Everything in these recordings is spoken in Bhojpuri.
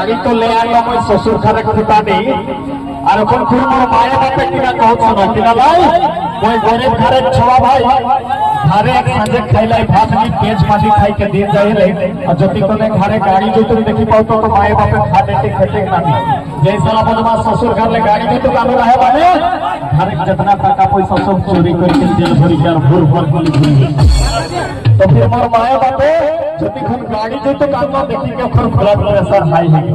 गाड़ी तो ले आइलो मैं ससुर घरे खुटानी আর এখন কোন মোর মায়ে বাপে কিনা कहत सुनो किना लाई कोई गरीब घरे छवा भाई घरे एक संजे खाइलाई भात नी पेज माटी खाई के दिन जाइले और जति कोने घरे गाड़ी जो तुम देखि पाओ तो माए बापे खाते के खेते नानी जैसा बदमा ससुर घर ले गाड़ी में तो कानो रहे बाने घरे जितना टका पैसा सब चोरी करके जेल भरी यार भूर भर गोली भूल तो फिर मोर माए बापे जति खन गाड़ी जो तो कानो देखि के ओकर ब्लड प्रेशर हाई है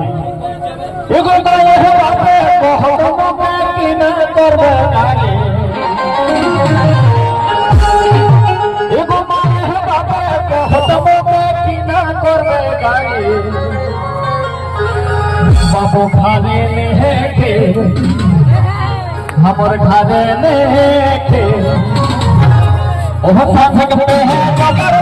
एगो तो ये बापे कहतो में कि न करबे गाड़ी एगो माए बापे कहतो में कि न करबे गाड़ी बाबू खाने ने के हमर खाने ने के ओह साथ सकते हैं कबर